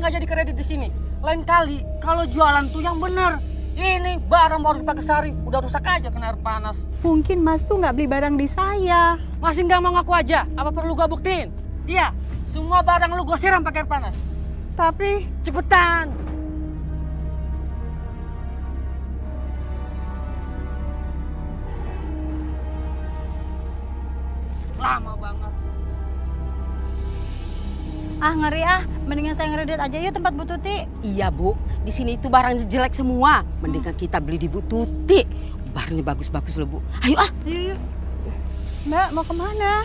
nggak jadi kredit di sini. Lain kali kalau jualan tuh yang bener. Ini barang baru dipakai sehari, udah rusak aja kena air panas. Mungkin Mas tuh nggak beli barang di saya. Masih nggak mau ngaku aja? Apa perlu gue buktiin? Iya, semua barang lu gue siram pakai air panas. Tapi Cepetan. Lama banget. ngeri mendingan saya ngeredit aja yuk tempat Bu Tuti. Iya Bu, di sini itu barangnya jelek semua. Mendingan kita beli di Bu Tuti. Barangnya bagus-bagus loh Bu. Ayo Ayo yuk. Mbak mau kemana?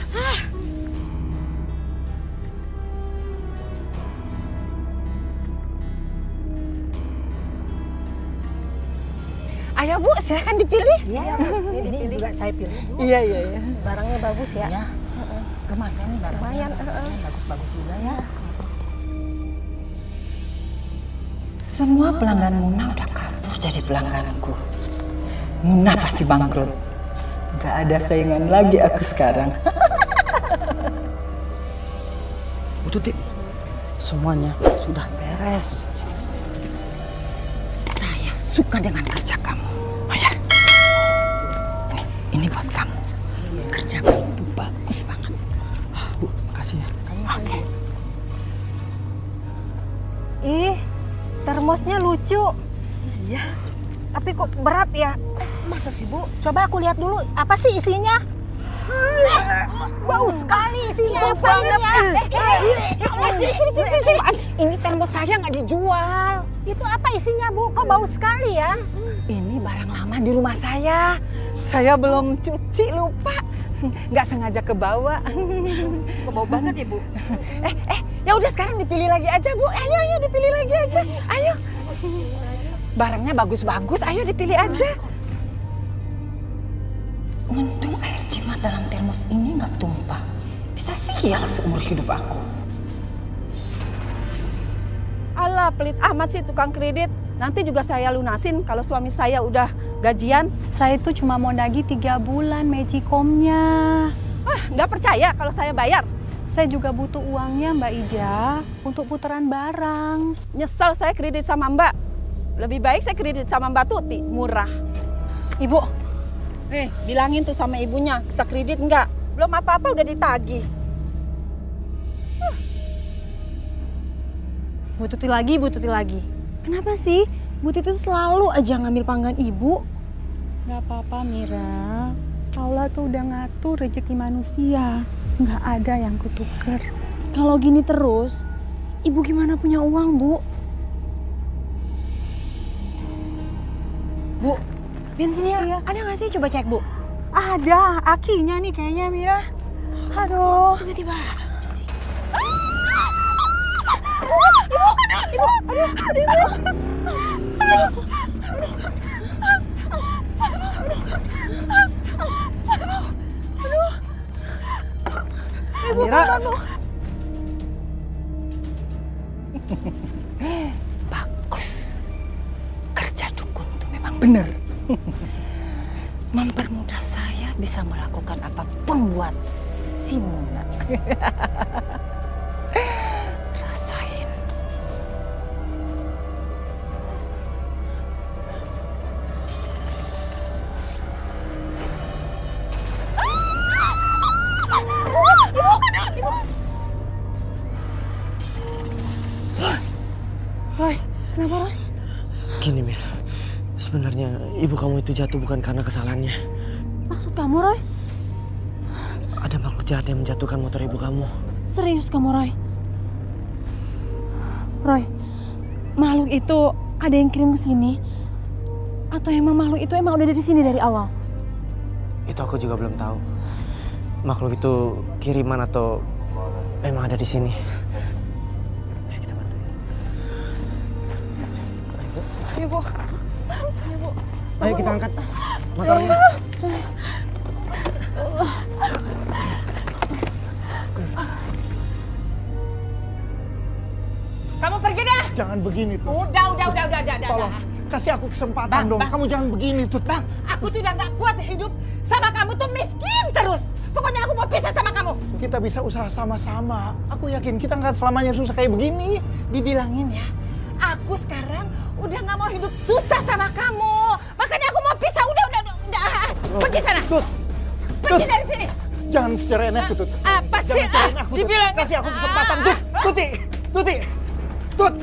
Ayo Bu, silakan dipilih. Iya, ini juga saya pilih. Iya. Barangnya bagus ya. Iya. Lumayan nih barangnya. Lumayan. Bagus-bagus juga ya. Semua pelanggan Muna udah kabur jadi pelangganku. Muna pasti bangkrut. Gak ada saingan lagi aku sekarang. Bu Tuti, semuanya sudah beres. Saya suka dengan kerja kamu. Oh ya, ini buat kamu. Kerja kamu itu bagus banget. Bu, makasih ya. Oke. Ih, termosnya lucu. Iya. Tapi kok berat ya? Masa sih Bu? Coba aku lihat dulu. Apa sih isinya? Bau sekali isinya. Apa ini ya? Ini termos saya nggak dijual. Itu apa isinya Bu? Kok bau sekali ya? Ini barang lama di rumah saya. Saya belum cuci, lupa. Nggak sengaja kebawa. kok bau banget ya Bu? Ya udah sekarang dipilih lagi aja Bu. Ayo dipilih lagi aja. Ayo. Barangnya bagus-bagus. Ayo dipilih aja. Untung air jimat dalam termos ini nggak tumpah. Bisa sial seumur hidup aku. Alah, pelit amat sih tukang kredit. Nanti juga saya lunasin kalau suami saya udah gajian. Saya itu cuma mau nagih 3 bulan Magicom-nya. Nggak percaya kalau saya bayar. Saya juga butuh uangnya Mbak Ija untuk putaran barang. Nyesel saya kredit sama Mbak. Lebih baik saya kredit sama Mbak Tuti, murah. Ibu, bilangin tuh sama ibunya, bisa kredit enggak? Belum apa-apa udah ditagih. Bu Tuti lagi. Kenapa sih? Bu Tuti selalu aja ngambil panggan ibu. Gak apa-apa Mira. Allah tuh udah ngatur rezeki manusia. Gak ada yang kutuker. Kalau gini terus, ibu gimana punya uang, Bu? Bu, bensinnya ada nggak sih? Coba cek, Bu. Ada, akinya nih kayaknya, Mira. Aduh. Tiba-tiba habis sih. Mira. Bagus. Kerja dukun itu memang benar. Mempermudah saya bisa melakukan apapun buat si Muna. Rasain. Roy, kenapa Roy? Gini Mir, sebenarnya ibu kamu itu jatuh bukan karena kesalahannya. Maksud kamu, Roy? Ada makhluk jahat yang menjatuhkan motor ibu kamu. Serius kamu, Roy? Roy, makhluk itu ada yang kirim ke sini? Atau emang makhluk itu emang udah ada di sini dari awal? Itu aku juga belum tahu. Makhluk itu kiriman atau memang ada di sini. Ayo kita bantuin. Ayo, Bu. Ayo kita angkat motornya. Kamu pergi dah. Jangan begini tuh. Udah. Tolong, kasih aku kesempatan dong. Kamu jangan begini tuh. Bang, aku tuh udah gak kuat hidup sama kamu tuh miskin terus. Pokoknya aku mau pisah sama kamu. kita bisa usaha sama-sama. Aku yakin kita nggak selamanya susah kayak begini. Dibilangin ya, aku sekarang udah nggak mau hidup susah sama kamu. Makanya aku mau pisah. Udah. Pergi sana. Tut, Pergi dari sini. jangan secerain aku, Tut. Apa sih? Jangan cerain aku, Tut. Dibilangin. Kasih aku kesempatan, Tut. Tut,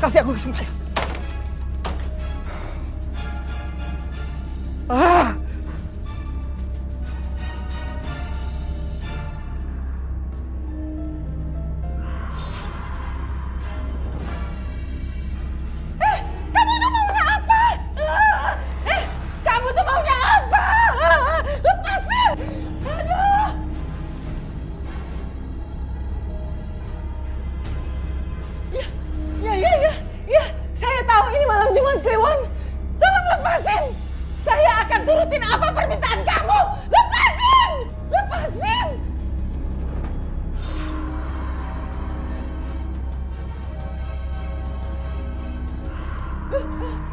kasih aku kesempatan. Kamu tuh maunya apa? Lepasin. Aduh. Ya. Saya tahu ini malam Jumat Kliwon. Tolong lepasin. Saya akan turutin apa permintaan kamu. Lepasin.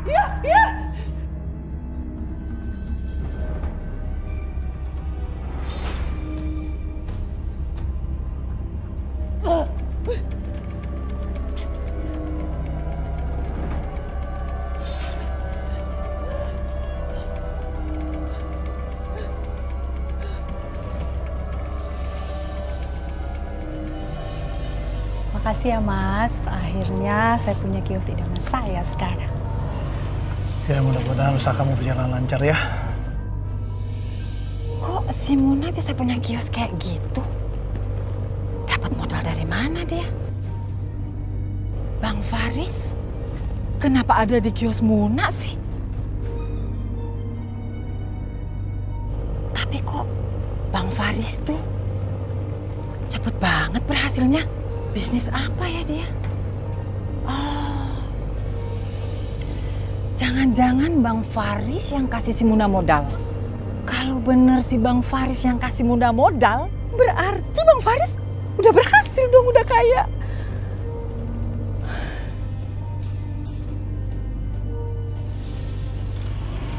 Ya. Makasih ya Mas, akhirnya saya punya kios idaman saya sekarang. Ya mudah-mudahan usaha kamu berjalan lancar ya. Kok si Muna bisa punya kios kayak gitu? Dapat modal dari mana dia? Bang Faris? Kenapa ada di kios Muna sih? Tapi kok Bang Faris tuh cepet banget berhasilnya. Bisnis apa ya dia? Oh, jangan-jangan Bang Faris yang kasih si Muna modal. Kalau bener si Bang Faris yang kasih Muna modal, berarti Bang Faris udah berhasil dong, udah kaya.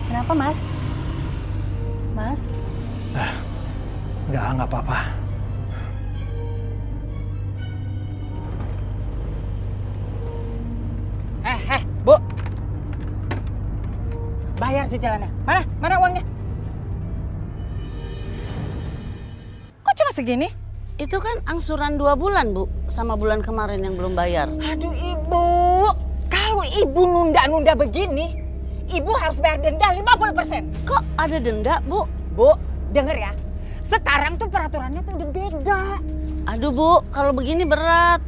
Kenapa Mas? Mas? Nggak apa-apa. Bu. Bayar cicilannya. Mana uangnya? Kok cuma segini? Itu kan angsuran 2 bulan, Bu. Sama bulan kemarin yang belum bayar. Aduh Ibu, kalau Ibu nunda-nunda begini, Ibu harus bayar denda 50%. Kok ada denda, Bu? Bu, denger ya. Sekarang tuh peraturannya tuh udah beda. Aduh, Bu. Kalau begini berat.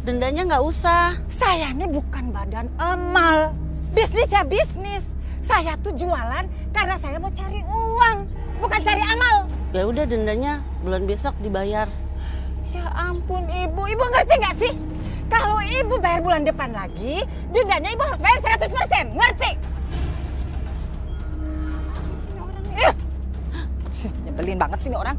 Dendanya nggak usah. Saya ini bukan badan amal. Bisnis ya bisnis. Saya tuh jualan karena saya mau cari uang, bukan cari amal. Ya udah dendanya bulan besok dibayar. Ya ampun Ibu, Ibu ngerti nggak sih? Kalau Ibu bayar bulan depan lagi, dendanya Ibu harus bayar 100%, ngerti? Sini orang nih. Nyebelin banget sini orang.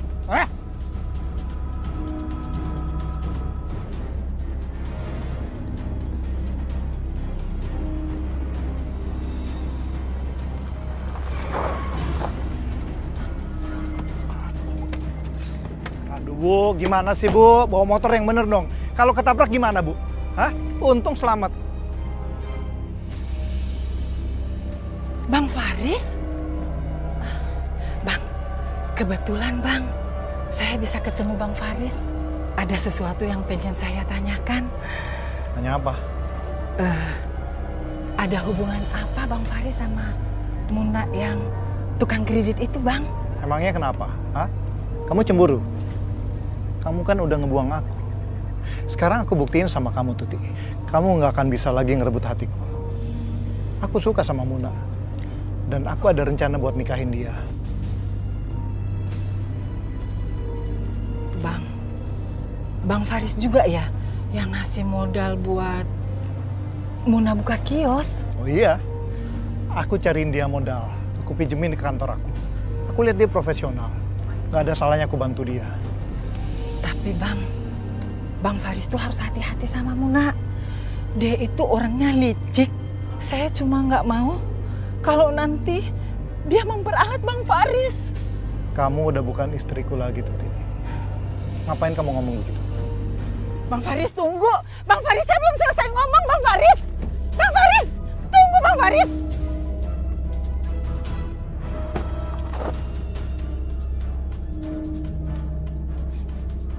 Bu, gimana sih Bu? Bawa motor yang bener dong. Kalau ketabrak gimana Bu? Hah? Untung selamat. Bang Faris? Bang, kebetulan Bang, saya bisa ketemu Bang Faris. Ada sesuatu yang pengen saya tanyakan. Tanya apa? Ada hubungan apa Bang Faris sama Muna yang tukang kredit itu Bang? Emangnya kenapa? Hah? Kamu cemburu? Kamu kan udah ngebuang aku. Sekarang aku buktiin sama kamu, Tuti. Kamu nggak akan bisa lagi ngerebut hatiku. Aku suka sama Muna. Dan aku ada rencana buat nikahin dia. Bang Faris juga ya yang ngasih modal buat Muna buka kios? Oh iya, aku cariin dia modal. Aku pinjemin ke kantor aku. Aku lihat dia profesional. Gak ada salahnya aku bantu dia. Tapi Bang Faris tuh harus hati-hati sama Muna. Dia itu orangnya licik. Saya cuma nggak mau kalau nanti dia memperalat Bang Faris. Kamu udah bukan istriku lagi, Tuti. Ngapain kamu ngomong begitu? Bang Faris tunggu. Bang Faris, saya belum selesai ngomong, Bang Faris. Bang Faris, tunggu Bang Faris.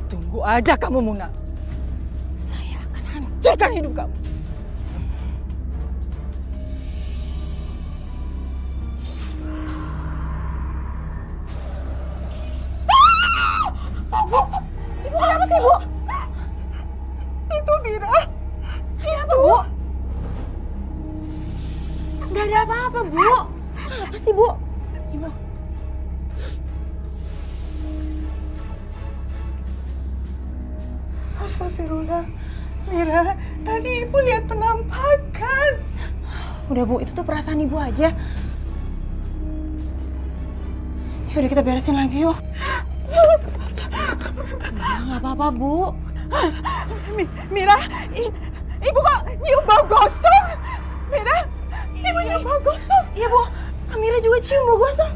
Tunggu aja kamu, Muna. Saya akan hancurkan hidup kamu. Ibu kenapa sih, Bu? Itu Mira. Kenapa, Bu? Nggak ada apa-apa, Bu. Apa sih, Bu? Ibu. Astagfirullah. Mira, tadi ibu lihat penampakan. Udah, Bu, itu tuh perasaan Ibu aja. Yaudah kita beresin lagi yuk. Nggak apa-apa, Bu. Mira, ibu kok nyium bau gosong? Mira, ibu nyium bau gosong. Iya, Bu. Amira juga cium bau gosong.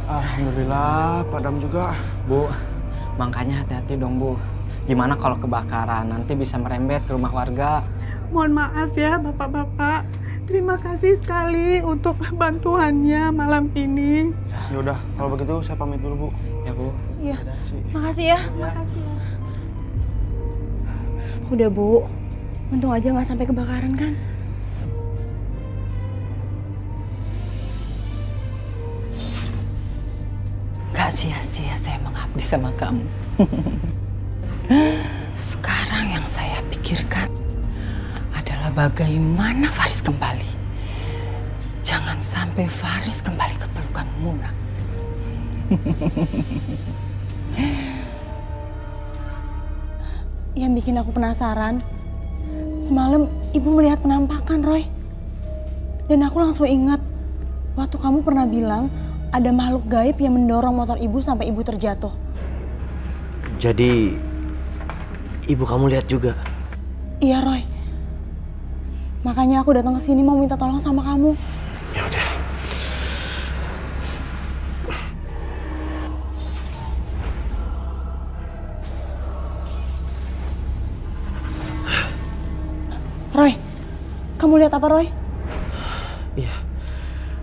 Alhamdulillah, padam juga. Bu, makanya hati-hati dong, Bu. Gimana kalau kebakaran? Nanti bisa merembet ke rumah warga. Mohon maaf ya Bapak-bapak. Terima kasih sekali untuk bantuannya malam ini. Ya udah, kalau begitu saya pamit dulu, Bu. Ya, Bu. Iya. Makasih. Makasih ya. Udah, Bu. Untung aja nggak sampai kebakaran kan? Gak sia-sia saya mengabdi sama kamu. Sekarang yang saya pikirkan adalah bagaimana Faris kembali. Jangan sampai Faris kembali ke pelukan Muna. Yang bikin aku penasaran, semalam Ibu melihat penampakan, Roy. Dan aku langsung ingat, waktu kamu pernah bilang ada makhluk gaib yang mendorong motor Ibu sampai Ibu terjatuh. Jadi, ibu kamu lihat juga? Iya, Roy. Makanya aku datang ke sini mau minta tolong sama kamu. Ya udah. Roy, kamu lihat apa, Roy? Iya.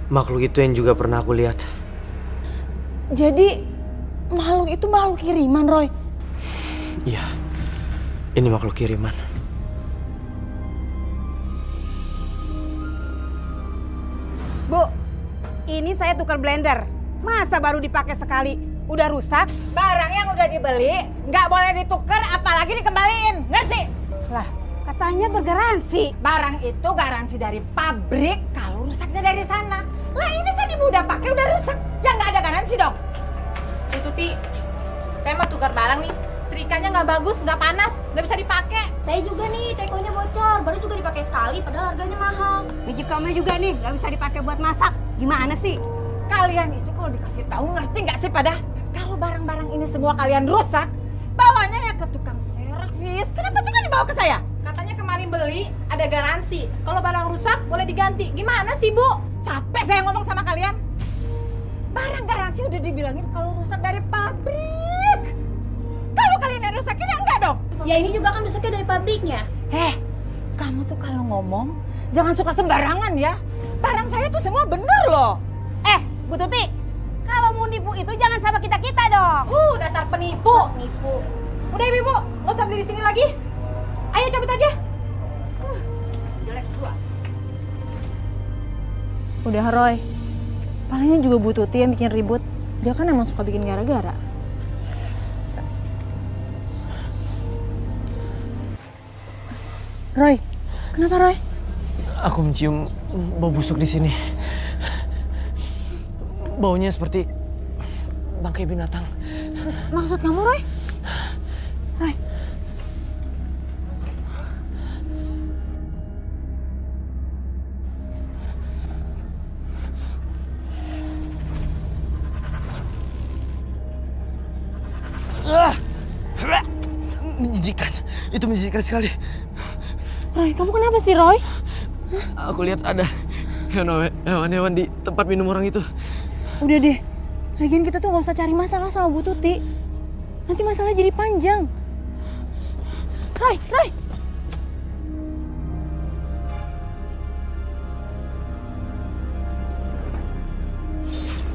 Makhluk itu yang juga pernah aku lihat. Jadi, makhluk itu makhluk kiriman, Roy. Iya. Ini makhluk kiriman. Bu, ini saya tukar blender. Masa baru dipakai sekali? Udah rusak? Barang yang udah dibeli nggak boleh ditukar apalagi dikembaliin. Ngerti? Lah, katanya bergaransi. Barang itu garansi dari pabrik kalau rusaknya dari sana. Lah ini kan ibu udah pakai udah rusak. Ya nggak ada garansi dong. Bu Tuti, saya mau tukar barang nih. Setrikanya nggak bagus, nggak panas, nggak bisa dipakai. Saya juga nih, tekonya bocor, baru juga dipakai sekali, padahal harganya mahal. Magicomnya juga nih, nggak bisa dipakai buat masak. Gimana sih? Kalian itu kalau dikasih tahu ngerti nggak sih pada? Kalau barang-barang ini semua kalian rusak, bawanya ya ke tukang servis. Kenapa juga dibawa ke saya? Katanya kemarin beli, ada garansi. Kalau barang rusak, boleh diganti. Gimana sih, Bu? Capek saya ngomong sama kalian. Barang garansi udah dibilangin kalau rusak dari pabrik. Kalau kalian yang rusakin ya enggak dong. Ya ini juga kan rusaknya dari pabriknya. Kamu tuh kalau ngomong jangan suka sembarangan ya. Barang saya tuh semua bener loh. Bu Tuti, kalau mau nipu itu jangan sama kita-kita dong. Dasar penipu. Nipu. Udah Ibu, nggak usah beli di sini lagi. Ayo cabut aja. Jelek gua. Udah, Roy. Palingnya juga Bu Tuti yang bikin ribut. Dia kan emang suka bikin gara-gara. Roy, kenapa, Roy? Aku mencium bau busuk di sini. Baunya seperti bangkai binatang. Maksud kamu, Roy? Roy. Menjijikan. Itu menjijikan sekali. Roy, kamu kenapa sih, Roy? Aku lihat ada hewan-hewan di tempat minum orang itu. Udah deh. Lagian kita tuh gak usah cari masalah sama Bu Tuti. Nanti masalahnya jadi panjang. Roy!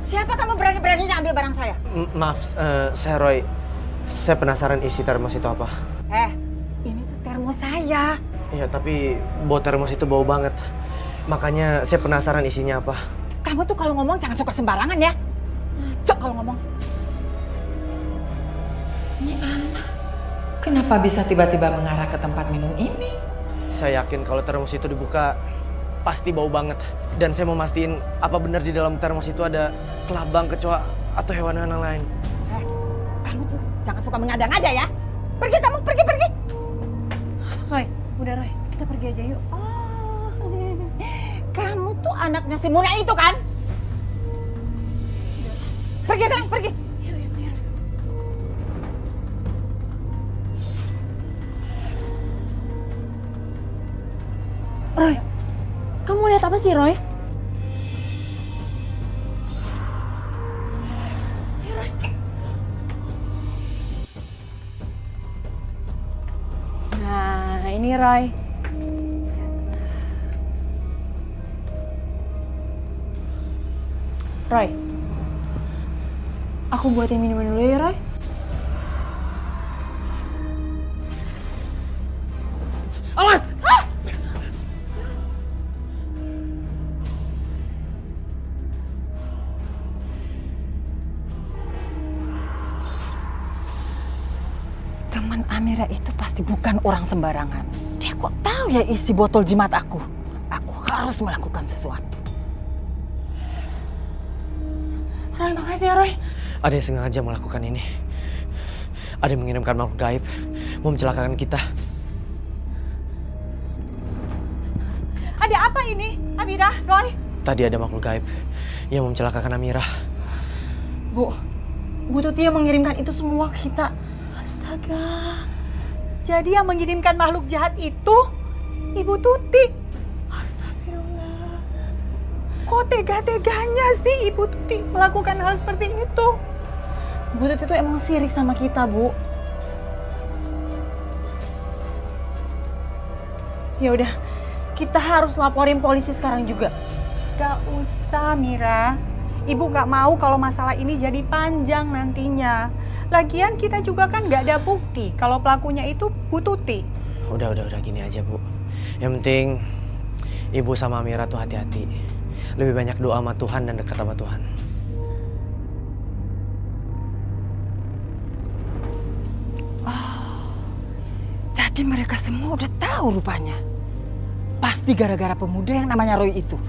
Siapa kamu berani-beraninya ambil barang saya? Maaf, saya Roy. Saya penasaran isi termos itu apa. Ini tuh termos saya. Ya, tapi bau termos itu bau banget. Makanya saya penasaran isinya apa. Kamu tuh kalau ngomong jangan suka sembarangan ya. Cok kalau ngomong. Ini anak. Kenapa bisa tiba-tiba mengarah ke tempat minum ini? Saya yakin kalau termos itu dibuka, pasti bau banget. Dan saya mau mastiin apa benar di dalam termos itu ada kelabang, kecoa, atau hewan-hewan lain. Kamu tuh jangan suka mengada-ngada ya. Pergi kamu, pergi. Roy, udah Roy. Kita pergi aja yuk. Kamu tuh anaknya si Muna itu kan? Pergi sekarang, pergi. Roy, kamu lihat apa sih, Roy? Nah, ini Roy. Roy, aku buatin minuman dulu ya, Roy. Awas! Teman Amira itu pasti bukan orang sembarangan. Dia kok tahu ya isi botol jimat aku. Aku harus melakukan sesuatu. Roy, makasih ya, Roy. Ada yang sengaja melakukan ini. Ada yang mengirimkan makhluk gaib, mau mencelakakan kita. Ada apa ini, Amira, Roy? Tadi ada makhluk gaib yang mau mencelakakan Amirah. Bu Tuti yang mengirimkan itu semua ke kita. Astaga. Jadi yang mengirimkan makhluk jahat itu Ibu Tuti. Astagfirullah. Kok tega-teganya sih Ibu Tuti melakukan hal seperti itu? Bu Tuti itu emang sirik sama kita, Bu. Ya udah, kita harus laporin polisi sekarang juga. Gak usah, Mira. Ibu gak mau kalau masalah ini jadi panjang nantinya. Lagian kita juga kan gak ada bukti kalau pelakunya itu Bu Tuti. Udah gini aja, Bu. Yang penting Ibu sama Amirah tuh hati-hati. Lebih banyak doa sama Tuhan dan dekat sama Tuhan. Jadi mereka semua udah tahu rupanya. Pasti gara-gara pemuda yang namanya Roy itu.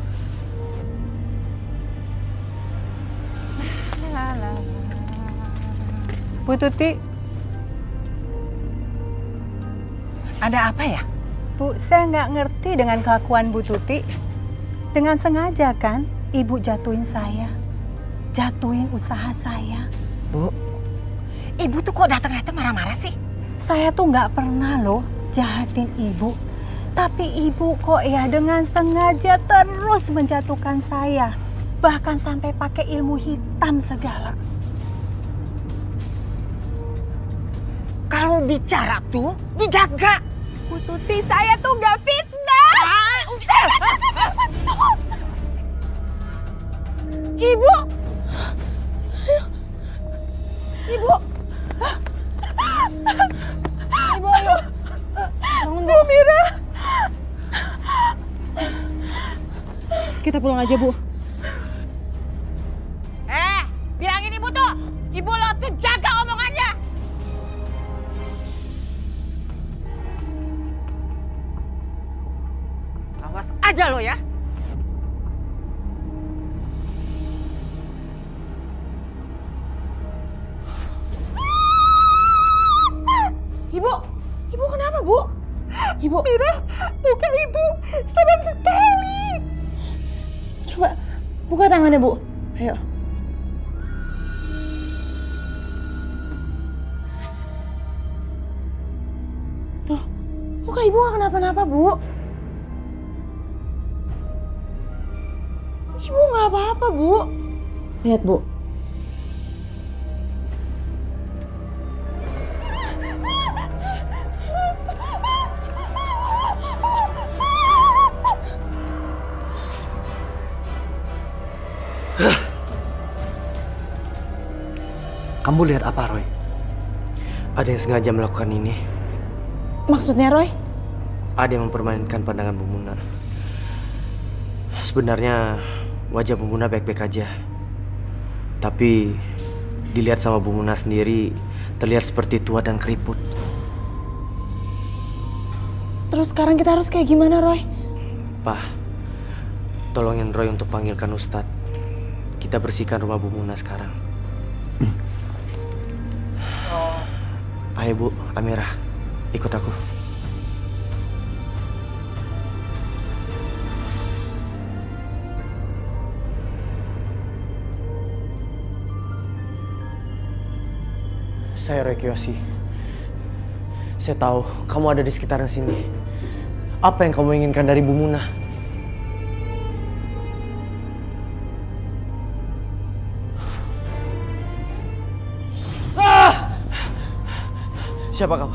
Bu Tuti, ada apa ya? Bu, saya nggak ngerti dengan kelakuan Bu Tuti. Dengan sengaja kan Ibu jatuhin saya, jatuhin usaha saya. Bu, Ibu tuh kok datang-datang marah-marah sih? Saya tuh nggak pernah loh jahatin Ibu. Tapi Ibu kok ya dengan sengaja terus menjatuhkan saya. Bahkan sampai pakai ilmu hitam segala. Kalau bicara tuh dijaga. Bu Tuti, saya tuh nggak fitnah. Ibu! Ibu! Ibu, ayo. Bangun, Bu. Mira. Kita pulang aja, Bu. Bilangin Ibu tuh. Ibu lo tuh jaga omongannya. Awas aja lo ya. Ibu kenapa, Bu? Ibu. Mira, bukan Ibu. Serem sekali. Coba buka tangannya, Bu. Ayo. Muka ibu nggak kenapa-napa, Bu. Ibu nggak apa-apa, Bu. Lihat, Bu. Kamu lihat apa, Roy? Ada yang sengaja melakukan ini. Maksudnya, Roy? Ada yang mempermainkan pandangan Bu Muna. Sebenarnya wajah Bu Muna baik-baik aja. Tapi dilihat sama Bu Muna sendiri terlihat seperti tua dan keriput. Terus sekarang kita harus kayak gimana, Roy? Pak, tolongin Roy untuk panggilkan Ustadz. Kita bersihkan rumah Bu Muna sekarang. Ayo Bu, Amirah, ikut aku. Saya Roy Kiyoshi. Saya tahu kamu ada di sekitaran sini. Apa yang kamu inginkan dari Bu Muna? Siapa kamu?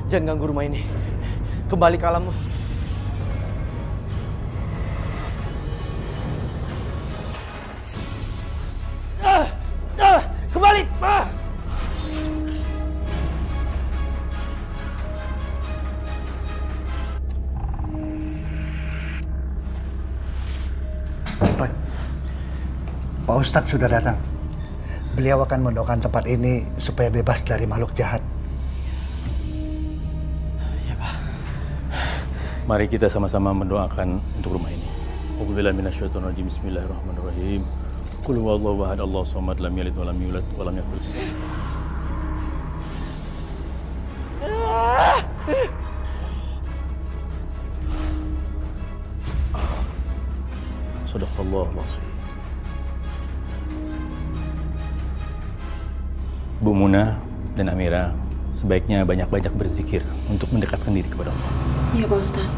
Jangan ganggu rumah ini. Kembali ke alammu. Kembali! Roy, Pak Ustadz sudah datang. Beliau akan mendoakan tempat ini supaya bebas dari makhluk jahat. Ya, Pak. Mari kita sama-sama mendoakan untuk rumah ini. A'udzubillahi minasyaitonirrajim. Bismillahirrahmanirrahim. Qul huwallahu ahad, Allahu samad, lam yalid wa lam yulad wa lam yakul lahu. Shadaqallahul azim. Bu Muna dan Amira sebaiknya banyak-banyak berzikir untuk mendekatkan diri kepada Allah. Iya, Pak Ustadz.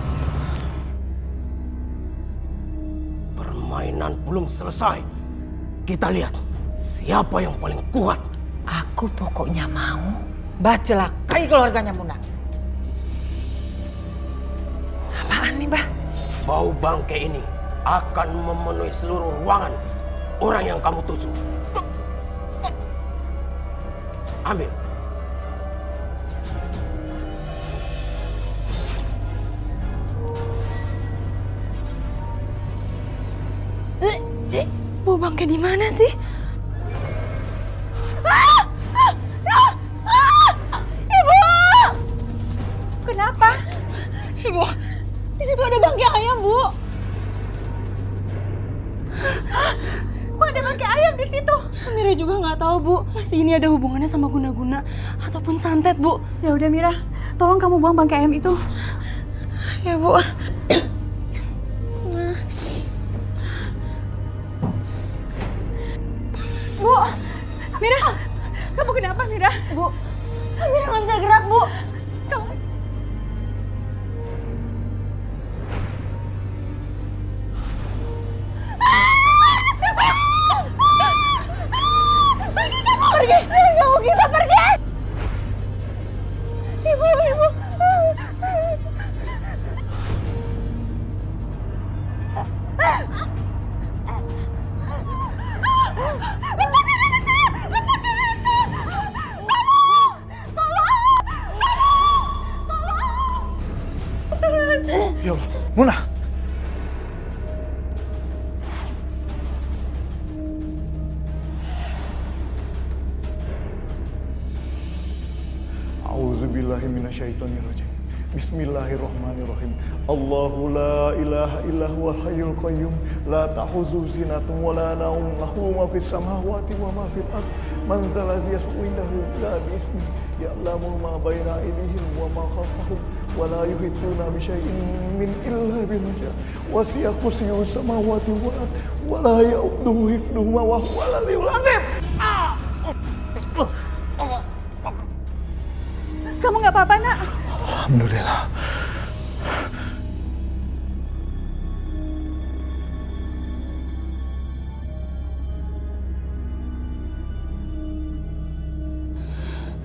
Permainan belum selesai. Kita lihat siapa yang paling kuat. Aku pokoknya mau celakai keluarganya Muna. Apaan nih, Bah? Bau bangkai ini akan memenuhi seluruh ruangan orang yang kamu tuju. Ambil. Bau bangkai di mana sih? Ibu! Kenapa? Ibu, di situ ada bangkai ayam, Bu. Kok ada bangkai ayam di situ? Mira juga nggak tahu, Bu. Pasti ini ada hubungannya sama guna-guna ataupun santet, Bu. Ya udah, Mira, tolong kamu buang bangkai ayam itu. Ya, Bu. Bu, Mira, kamu kenapa, Mira? Bu, Mira nggak bisa gerak, Bu. Kamu... Pergi, kamu kita pergi. Ibu. Ya Allah, Muna. A'udzubillahi minasyaitonirrajim. Bismillahirrahmanirrahim. Allahu la ilaha illa huwal hayyul qayyum la ta'khuzuhu sinatun wa la nawm lahu ma fis samawati wa ma fil ard man zal ladzi yashfa'u indahu illa bi ismihi ya'lamu ma baina aydihim wa ma khalfahum wa la yuhituna bi syai'in min illa bima syaa wasi'a kursiyyuhu samawati wal ard wa la ya'uduhu hifdhuhuma wa huwal 'aliyyul 'azim. Kamu nggak apa-apa, Nak? Alhamdulillah.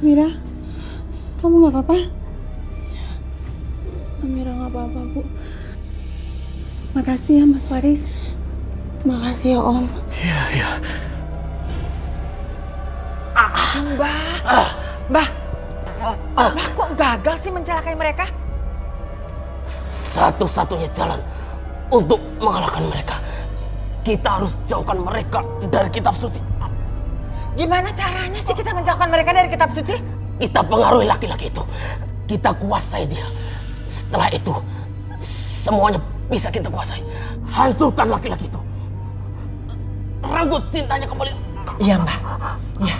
Mira, kamu nggak apa-apa? Amira nggak apa-apa, Bu. Makasih ya Mas Faris. Makasih ya, Om. Iya. Mbah, kok gagal sih mencelakai mereka? Satu-satunya jalan untuk mengalahkan mereka, kita harus jauhkan mereka dari kitab suci. Gimana caranya sih kita menjauhkan mereka dari kitab suci? Kita pengaruhi laki-laki itu. Kita kuasai dia. Setelah itu, semuanya bisa kita kuasai. Hancurkan laki-laki itu. Renggut cintanya kembali. Iya, Mbak. Iya.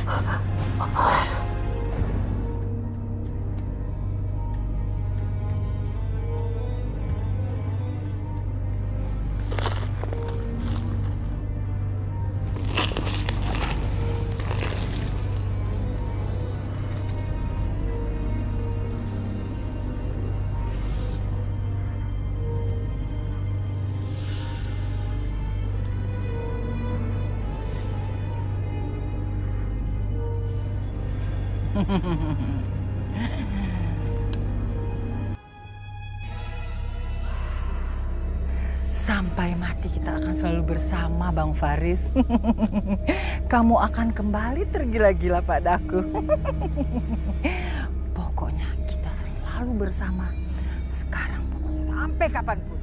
Sampai mati kita akan selalu bersama, Bang Faris. Kamu akan kembali tergila-gila padaku. Pokoknya kita selalu bersama. Sekarang pokoknya sampai kapanpun.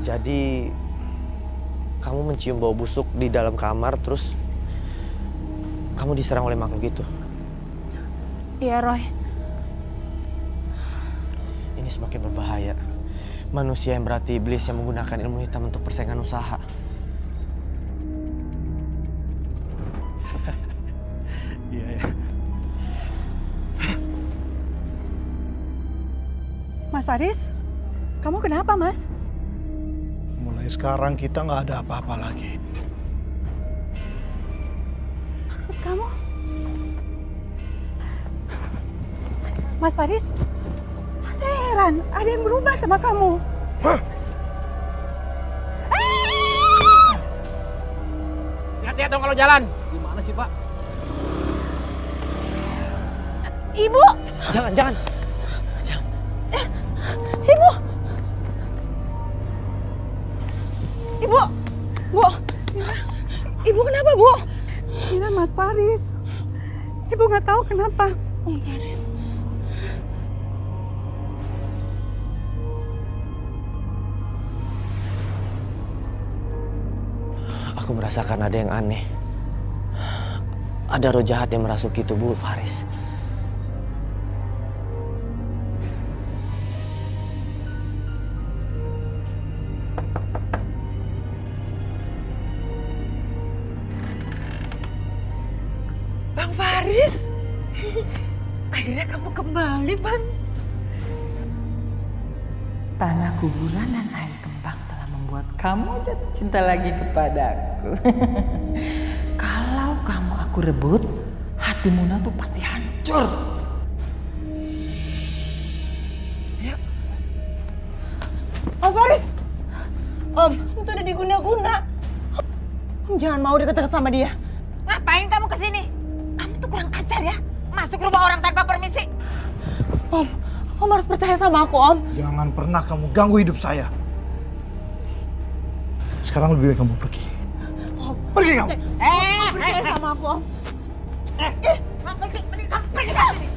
Jadi kamu mencium bau busuk di dalam kamar, terus kamu diserang oleh makhluk itu. Iya, Roy. Ini semakin berbahaya. Manusia yang berarti iblis yang menggunakan ilmu hitam untuk persaingan usaha. Iya. Mas Faris, kamu kenapa, Mas? Mulai sekarang kita nggak ada apa-apa lagi. Maksud kamu? Mas Faris, saya heran, ada yang berubah sama kamu. Lihat-lihat dong kalau jalan. Gimana sih, Pak? Ibu! Jangan. Ibu! Ibu! Bu! Ibu kenapa, Bu? Mira, Mas Faris. Ibu nggak tahu kenapa. Om Faris. Aku merasakan ada yang aneh. Ada roh jahat yang merasuki tubuh Faris. Bang Faris, akhirnya kamu kembali, Bang. Tanah kuburan dan air kembang telah membuat kamu jatuh cinta lagi kepadaku. Kalau kamu aku rebut, hati Muna tuh pasti hancur. Yuk. Om Faris! Om, itu udah diguna-guna. Om jangan mau deket-deket sama dia. Ngapain kamu kesini? Kamu tuh kurang ajar ya, masuk rumah orang tanpa permisi. Om harus percaya sama aku, Om. Jangan pernah kamu ganggu hidup saya. Sekarang lebih baik kamu pergi. Om, Pergi kamu. Om percaya sama aku, Om. Apa sih? Kamu pergi dari sini.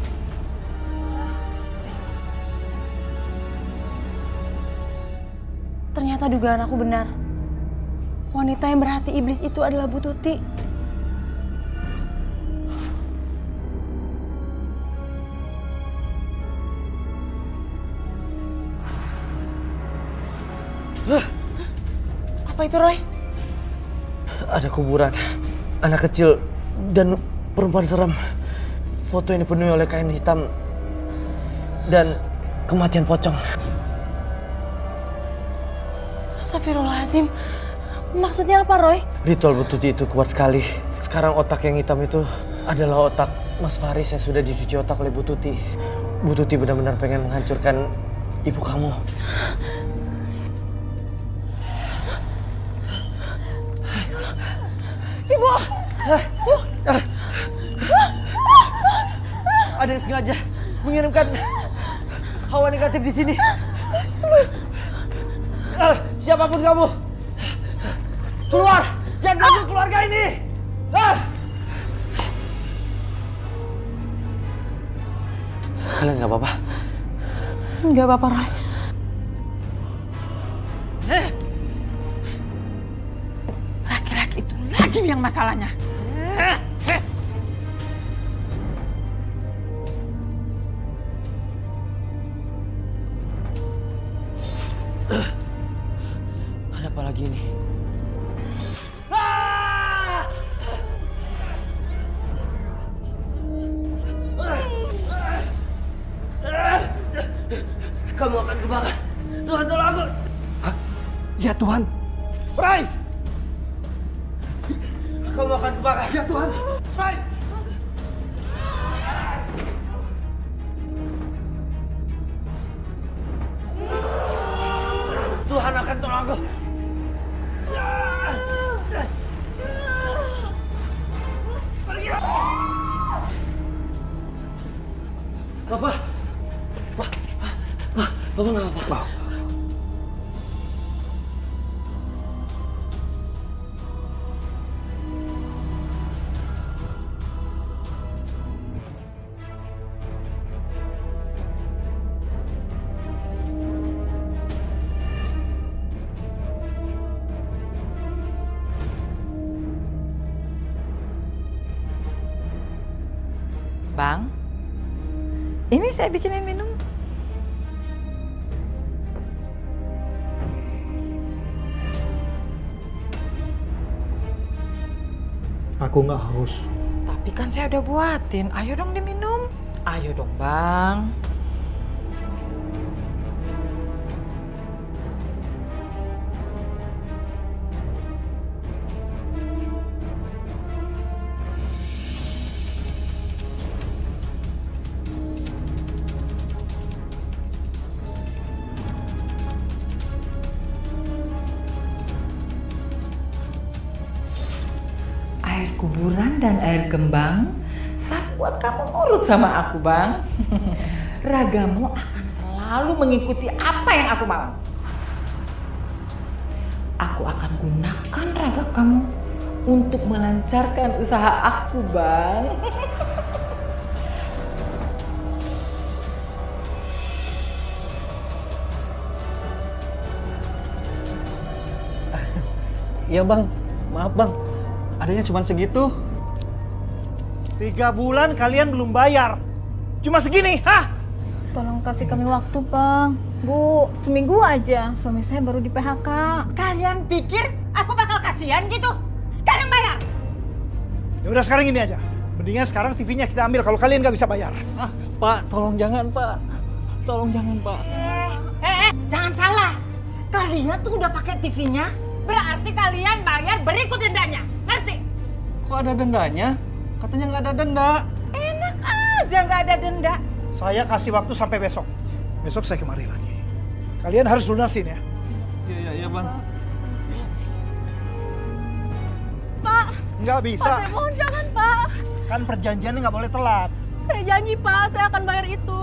Ternyata dugaan aku benar. Wanita yang berhati iblis itu adalah Bu Tuti. Apa itu, Roy? Ada kuburan, anak kecil, dan perempuan seram. Foto yang dipenuhi oleh kain hitam dan kematian pocong. Astagfirullahaladzim. Maksudnya apa, Roy? Ritual Bu Tuti itu kuat sekali. Sekarang otak yang hitam itu adalah otak Mas Faris yang sudah dicuci otak oleh Bu Tuti. Bu Tuti benar-benar pengen menghancurkan ibu kamu. Ibu! Ada yang sengaja mengirimkan hawa negatif di sini. Siapapun kamu, keluar! Jangan ganggu keluarga ini! Kalian nggak apa-apa? Nggak apa-apa, Roy. Laki-laki itu lagi yang masalahnya. Ada apa lagi ini? Kamu akan kebakar. Tuhan tolong aku. Hah? Ya Tuhan. Bray! Kamu akan kebakar. Ya Tuhan. Bray! Tuhan akan tolong aku. Pergi. Bapak. Bapak nggak apa-apa. Bang, ini saya bikinin minum. Aku nggak haus. Tapi kan saya udah buatin. Ayo dong diminum. Ayo dong, Bang. Air kuburan dan air kembang selalu buat kamu nurut sama aku, Bang. Ragamu akan selalu mengikuti apa yang aku mau. Aku akan gunakan raga kamu untuk melancarkan usaha aku, Bang. Iya Bang, maaf Bang. Adanya cuma segitu. 3 bulan kalian belum bayar. Cuma segini, hah? Tolong kasih kami waktu, Bang. Bu, seminggu aja. Suami saya baru di PHK. Kalian pikir aku bakal kasihan gitu? Sekarang bayar. Ya udah sekarang gini aja. Mendingan sekarang TV-nya kita ambil kalau kalian nggak bisa bayar. Pak, tolong jangan Pak. Tolong jangan Pak. Jangan salah. Kalian tuh udah pakai TV-nya, berarti kalian bayar berikut dendanya. Ngerti? Kok ada dendanya? Katanya nggak ada denda. Enak aja nggak ada denda. Saya kasih waktu sampai besok. Besok saya kemari lagi. Kalian harus lunasin ya. Iya Bang. Pak! Nggak bisa. Pak, saya mohon jangan, Pak. Kan perjanjiannya nggak boleh telat. Saya janji, Pak. Saya akan bayar itu.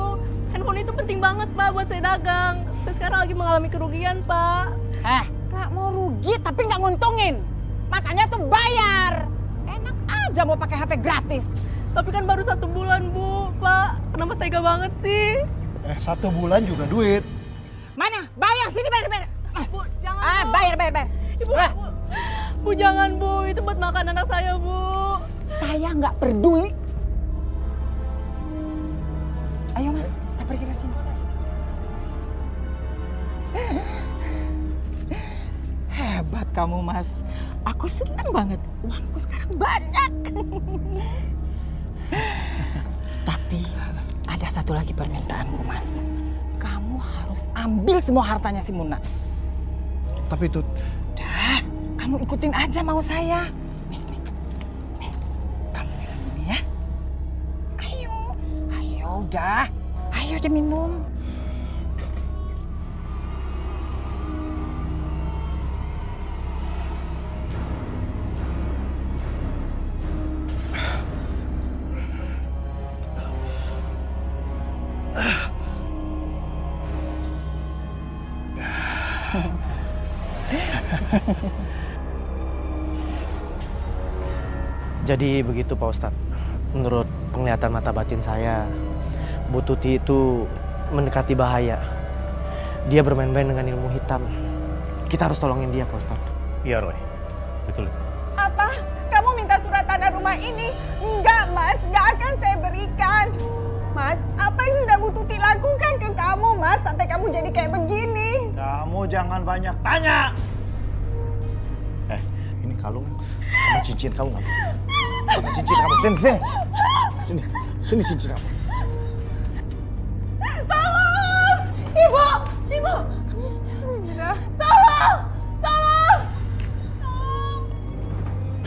Handphone itu penting banget, Pak, buat saya dagang. Saya sekarang lagi mengalami kerugian, Pak. Nggak mau rugi tapi nggak nguntungin. Makanya tuh bayar. Enak aja mau pakai HP gratis. Tapi kan baru 1 bulan, Bu. Pak, kenapa tega banget sih? 1 bulan juga duit. Mana? Bayar sini, bayar. Bu, jangan, Bu. Bayar. Ibu, Bu, jangan, Bu. Itu buat makan anak saya, Bu. Saya nggak peduli. Ayo, Mas. Kita pergi dari sini. Hebat kamu, Mas. Aku senang banget. Uangku sekarang banyak. Tapi ada satu lagi permintaanku, Mas. Kamu harus ambil semua hartanya si Muna. Tapi Tut, Dah, kamu ikutin aja mau saya. Nih. Kamu minum ini ya. Ayo udah. Ayo diminum. Jadi begitu Pak Ustadz. Menurut penglihatan mata batin saya, Bu Tuti itu mendekati bahaya. Dia bermain-main dengan ilmu hitam. Kita harus tolongin dia Pak Ustadz. Iya Roy, betul. Apa? Kamu minta surat tanah rumah ini? Enggak Mas, enggak akan saya berikan. Mas, apa yang sudah Bu Tuti lakukan ke kamu Mas, sampai kamu jadi kayak begini? Kamu jangan banyak tanya. Ini kalung sama cincin kamu nggak? Sama cincin kamu. Sini cincin kamu. Tolong! Ibu! Tolong!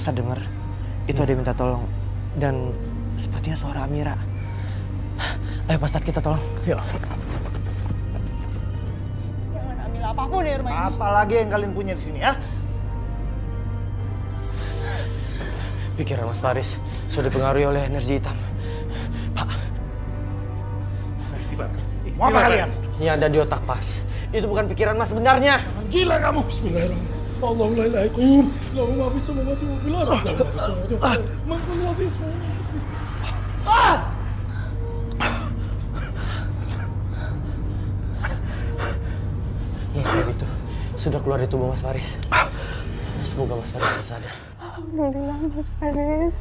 Ustadz dengar, itu ada yang minta tolong. Dan sepertinya suara Amira. Ayo Pak Ustadz, kita tolong. Yuk. Jangan ambil apapun dari rumah ini. Apalagi yang kalian punya di sini ya? Pikiran Mas Faris sudah dipengaruhi oleh energi hitam. Pak. Istighfar. Mau apa kalian? Yang ada di otak Pas. Itu bukan pikiran Mas sebenarnya. Gila kamu. Bismillahirrahmanirrahim. Allahu la ilaha illallah. Lahu ma fis samawati wa fil ardi. Lahu ma fis samawati wa fil ardi. Man kullu ladzi Yang itu sudah keluar dari tubuh Mas Faris. Semoga Mas Faris bisa sadar. Alhamdulillah Mas Faris.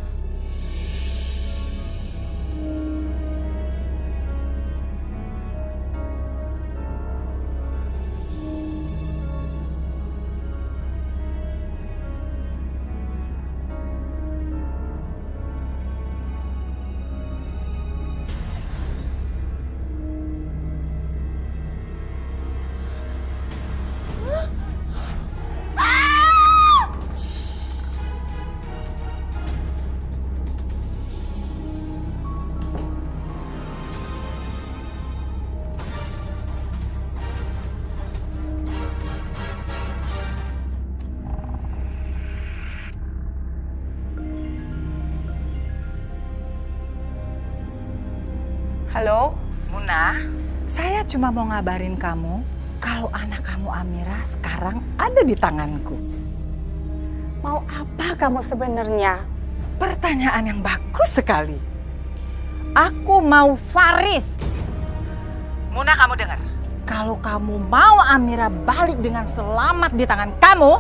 Halo? Muna, saya cuma mau ngabarin kamu kalau anak kamu Amira sekarang ada di tanganku. Mau apa kamu sebenarnya? Pertanyaan yang bagus sekali. Aku mau Faris. Muna, kamu dengar. Kalau kamu mau Amira balik dengan selamat di tangan kamu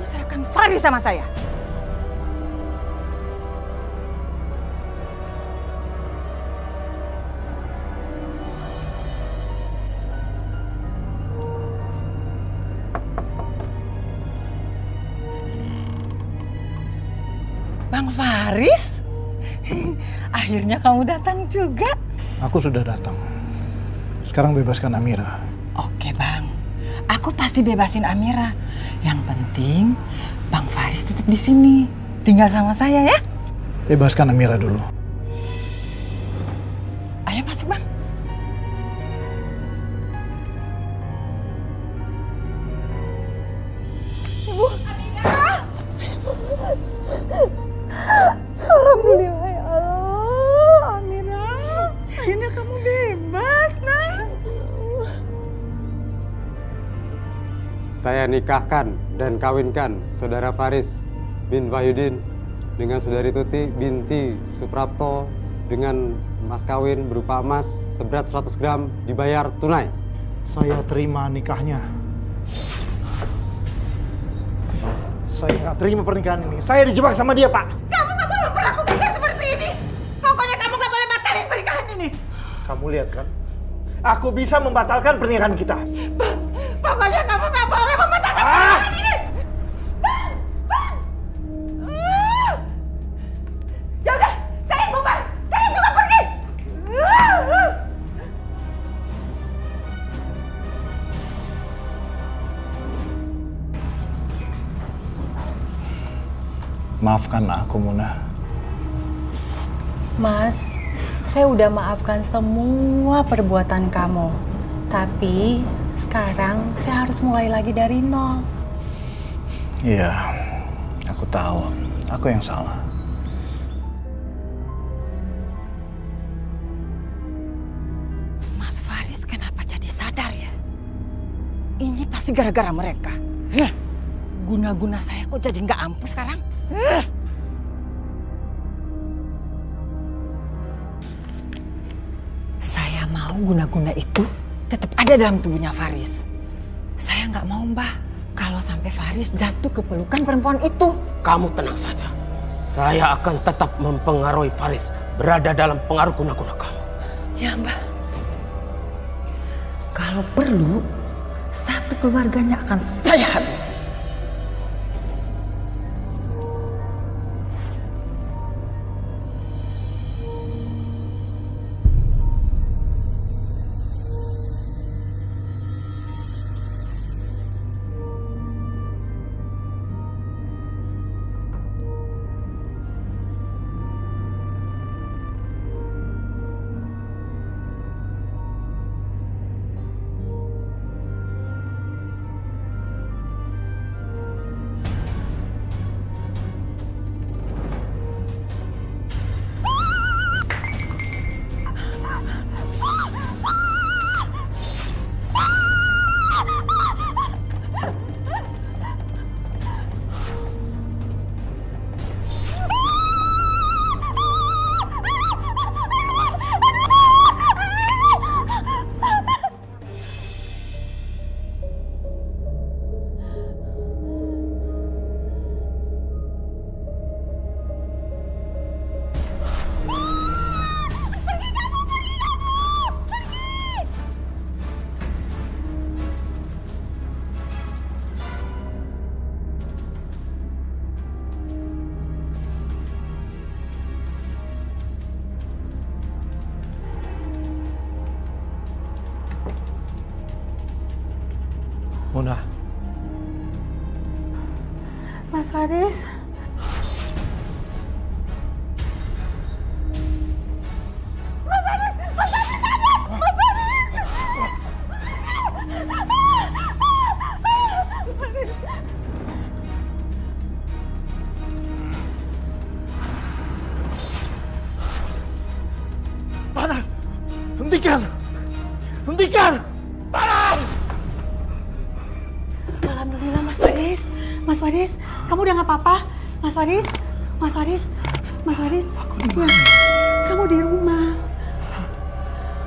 serahkan Faris sama saya. Bang Faris, akhirnya kamu datang juga. Aku sudah datang. Sekarang bebaskan Amira. Oke Bang, aku pasti bebasin Amira. Yang penting Bang Faris tetap di sini, tinggal sama saya ya. Bebaskan Amira dulu. Ayo masuk Bang. Ibu, alhamdulillah ya Allah, Amira. Akhirnya kamu bebas, nak. Saya nikahkan dan kawinkan Saudara Faris bin Wahyudin dengan Saudari Tuti binti Suprapto dengan mas kawin berupa emas seberat 100 gram dibayar tunai. Saya terima nikahnya. Saya nggak terima pernikahan ini. Saya dijebak sama dia, Pak. Kamu nggak boleh memperlakukan saya seperti ini. Pokoknya kamu nggak boleh batalin pernikahan ini. Kamu lihat kan? Aku bisa membatalkan pernikahan kita. Pokoknya kamu nggak boleh membatalkan pernikahan ini. Ya udah, kalian bubar. Kalian juga pergi. Maafkan aku, Muna. Mas, saya udah maafkan semua perbuatan kamu. Tapi sekarang saya harus mulai lagi dari nol. Iya, aku tahu. Aku yang salah. Mas Faris kenapa jadi sadar ya? Ini pasti gara-gara mereka. Guna-guna saya kok jadi nggak ampuh sekarang? Saya mau guna-guna itu tetap ada dalam tubuhnya Faris. Saya nggak mau, Mbah, kalau sampai Faris jatuh ke pelukan perempuan itu. Kamu tenang saja. Saya akan tetap mempengaruhi Faris berada dalam pengaruh guna-guna kamu. Ya, Mbah. Kalau perlu, satu keluarganya akan saya habisi. Muna. Mas Faris. Panas! Hentikan! Hentikan! Panas! Alhamdulillah Mas Faris. Mas Faris, kamu udah nggak apa-apa? Mas Faris, Mas Faris, Mas Faris. Aku di mana? Kamu di rumah.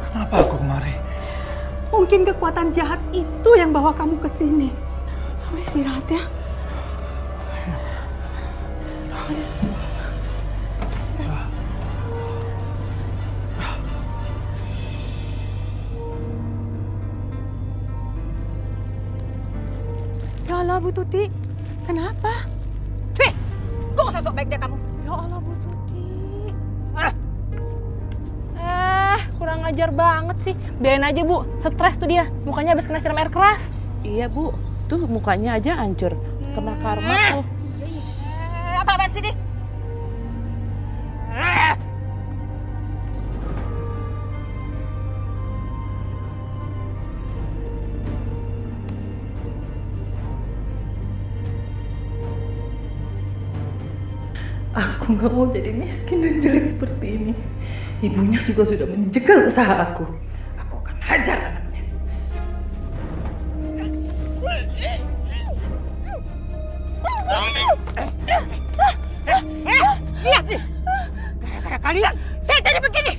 Kenapa aku kemari? Mungkin kekuatan jahat itu yang bawa kamu ke sini. Kamu istirahat ya. Faris. Ya Allah, Bu Tuti. Kenapa? Kok sosok baik deh kamu? Ya Allah, Bu Tuti. Kurang ajar banget sih. Biarin aja, Bu. Stres tuh dia. Mukanya habis kena siram air keras. Iya, Bu. Tuh mukanya aja hancur. Kena karma tuh. Apa-apaan sih, Di? Aku gak mau jadi miskin dan jelek seperti ini. Ibunya juga sudah menjegal usaha aku. Aku akan hajar anaknya. Lihat nih! Gara-gara kalian, saya jadi begini!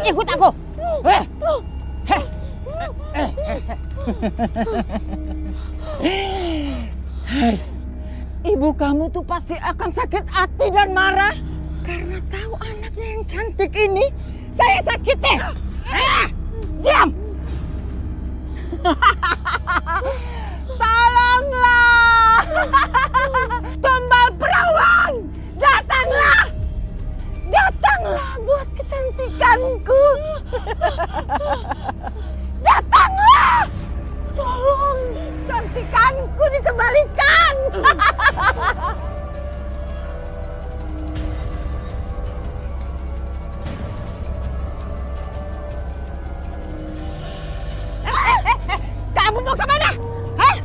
Ikut aku! Ibu kamu tuh pasti akan sakit hati dan marah karena tahu anaknya yang cantik ini saya sakitin. Diam! Tolonglah! Tumbal perawan, datanglah! Datanglah buat kecantikanku. Datanglah! Tolong, cantikanku dikembalikan. Kamu mau kemana? Hah?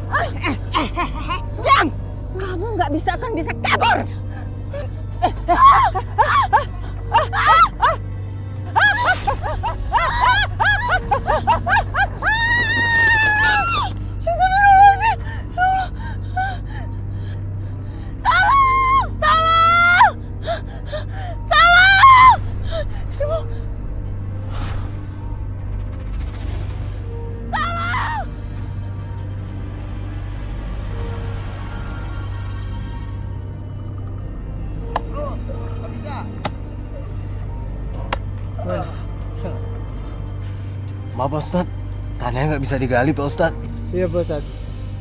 Diam! Kamu nggak akan bisa kabur. Maaf Pak Ustadz, tanahnya nggak bisa digali Pak Ustadz. Iya Pak Ustadz,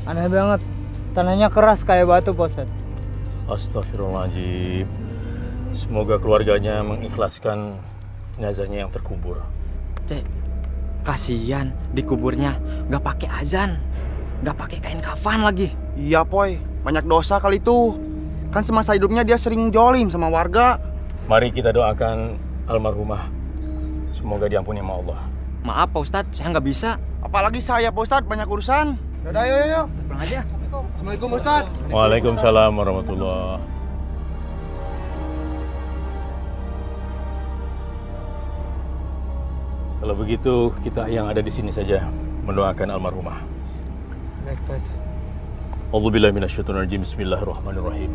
aneh banget. Tanahnya keras kayak batu Pak Ustadz. Astagfirullahaladzim. Semoga keluarganya mengikhlaskan jenazahnya yang terkubur. Cek, kasihan dikuburnya nggak pakai azan, nggak pakai kain kafan lagi. Iya Poy, banyak dosa kali itu. Kan semasa hidupnya dia sering jolim sama warga. Mari kita doakan almarhumah. Semoga diampuni sama Allah. Maaf Pak Ustadz, saya nggak bisa. Apalagi saya Pak Ustadz, banyak urusan. Yaudah, yuk. Pulang aja. Assalamualaikum Ustadz. Waalaikumsalam warahmatullahi. Kalau begitu kita yang ada di sini saja mendoakan almarhumah. Baik Pak Ustadz. A'udzubillahi minasyaitonir rajim. Bismillahirrahmanirrahim.